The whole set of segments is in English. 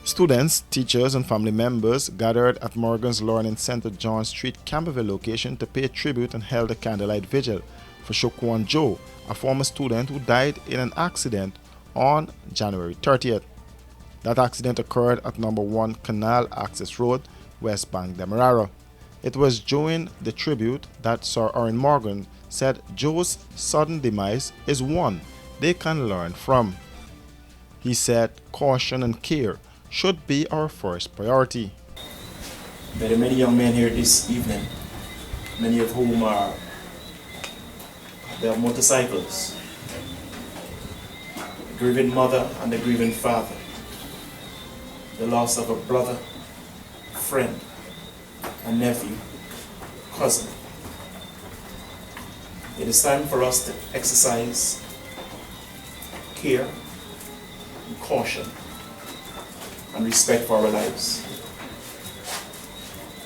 Students, teachers, and family members gathered at Morgan's Lawn in St. John Street, Camberville location to pay tribute and held a candlelight vigil for Shokwan Joe, a former student who died in an accident on January 30th. That accident occurred at number 1 Canal Access Road, West Bank, Demerara. It was during the tribute that Sir Orin Morgan said Joe's sudden demise is one they can learn from. He said caution and care should be our first priority. There are many young men here this evening, many of whom they have motorcycles. The grieving mother and the grieving father. The loss of a brother, friend, a nephew, cousin. It is time for us to exercise care and caution and respect for our lives.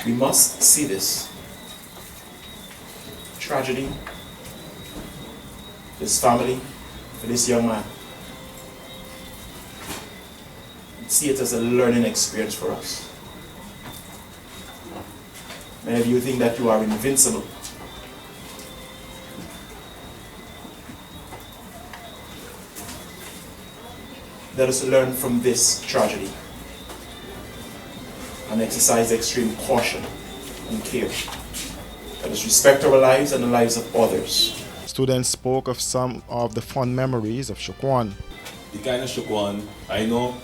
We must see this tragedy, this family, for this young man. See it as a learning experience for us. Many of you think that you are invincible. Let us learn from this tragedy and exercise extreme caution and care. Let us respect our lives and the lives of others. Students spoke of some of the fond memories of Shokwan. The kind of Shokwan, I know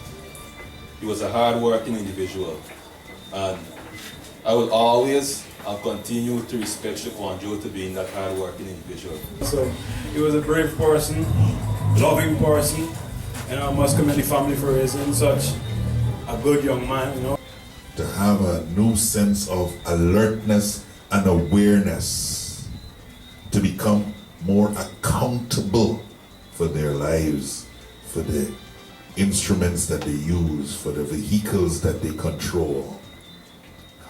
he was a hard-working individual, and I will always and continue to respect Shokwan Joe to being that hard-working individual. So he was a brave person, loving person, and I must commend the family for raising such a good young man, you know. To have a new sense of alertness and awareness, to become more accountable for their lives, for the instruments that they use, for the vehicles that they control.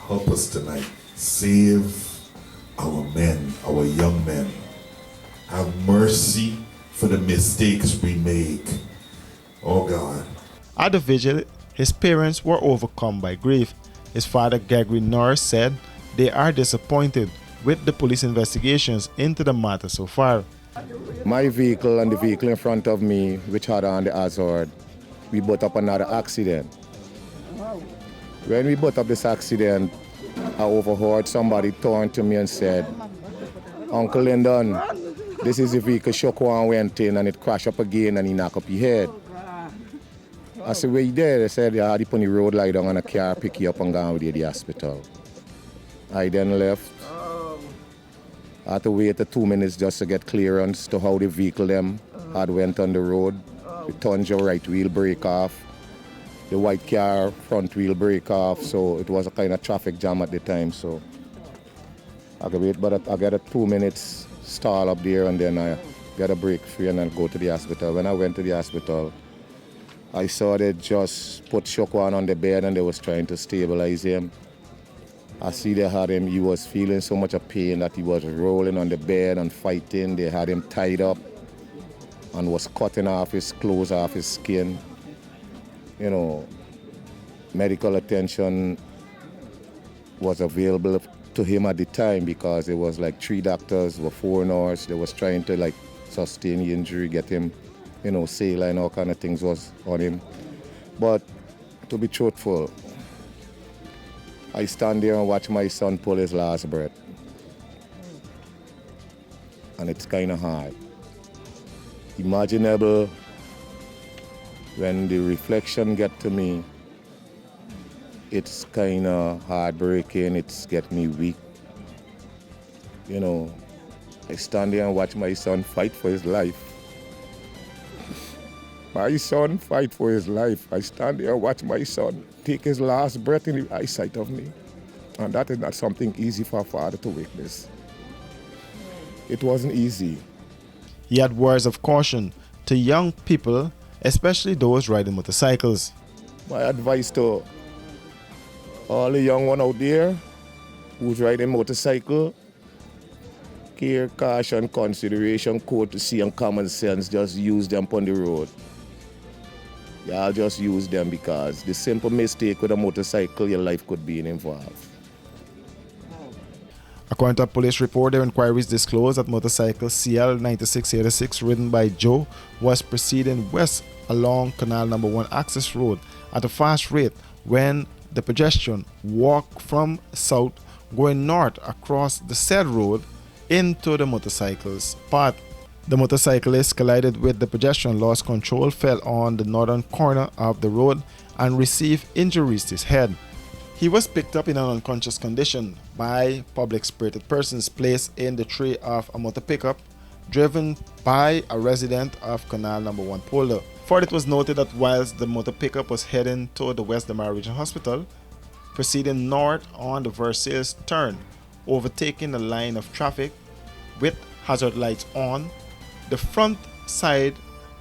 Help us tonight. Save our men, our young men. Have mercy for the mistakes we make. Oh God. At the vigil, his parents were overcome by grief. His father, Gregory Norris, said they are disappointed with the police investigations into the matter so far. My vehicle and the vehicle in front of me, which had on the hazard, we brought up another accident. When we brought up this accident, I overheard somebody turn to me and said, "Uncle Lyndon, this is the vehicle Shokwan went in and it crashed up again and he knocked up your head." I said, "Where you there?" They said, "Yeah, I had it on the road, lie down and a car pick you up and go with you to the hospital." I then left. I had to wait 2 minutes just to get clearance to how the vehicle them had went on the road. The Tonja right wheel break off, the white car front wheel break off, so it was a kind of traffic jam at the time. So I could wait, but I got a 2 minutes stall up there and then I got a break free and then go to the hospital. When I went to the hospital, I saw they just put Shokwan on the bed and they was trying to stabilize him. I see they had him, he was feeling so much of pain that he was rolling on the bed and fighting. They had him tied up and was cutting off his clothes, off his skin. You know, medical attention was available to him at the time because it was like 3 doctors, 4 nurses. They was trying to like sustain the injury, get him, you know, saline, all kind of things was on him. But to be truthful, I stand there and watch my son pull his last breath. And it's kind of hard. Imaginable, when the reflection get to me, it's kind of heartbreaking, it's get me weak. You know, I stand there and watch my son fight for his life. My son fight for his life. I stand there and watch my son take his last breath in the eyesight of me. And that is not something easy for a father to witness. It wasn't easy. He had words of caution to young people, especially those riding motorcycles. My advice to all the young one out there who's riding motorcycle, care, caution, consideration, courtesy, and common sense, just use them on the road. Y'all just use them because the simple mistake with a motorcycle, your life could be involved. According to a police report, their inquiries disclosed that motorcycle CL 9686 ridden by Joe was proceeding west along Canal Number 1 access road at a fast rate when the pedestrian walked from south going north across the said road into the motorcycle's path. The motorcyclist collided with the pedestrian, lost control, fell on the northern corner of the road and received injuries to his head. He was picked up in an unconscious condition by public-spirited persons placed in the tray of a motor pickup driven by a resident of Canal Number 1 Polder. Further, it was noted that whilst the motor pickup was heading toward the West Damara Regional Hospital, proceeding north on the Versailles turn, overtaking a line of traffic with hazard lights on, the front side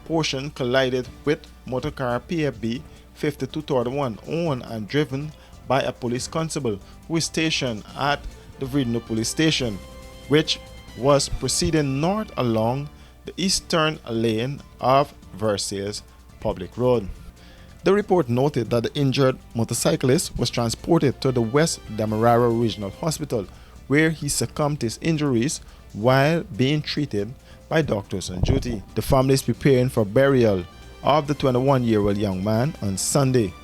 portion collided with motorcar PFB 5231 owned and driven by a police constable who is stationed at the Vridno police station, which was proceeding north along the eastern lane of Versailles Public Road. The report noted that the injured motorcyclist was transported to the West Demerara Regional Hospital, where he succumbed to his injuries while being treated by doctors on duty. The family is preparing for burial of the 21-year-old young man on Sunday.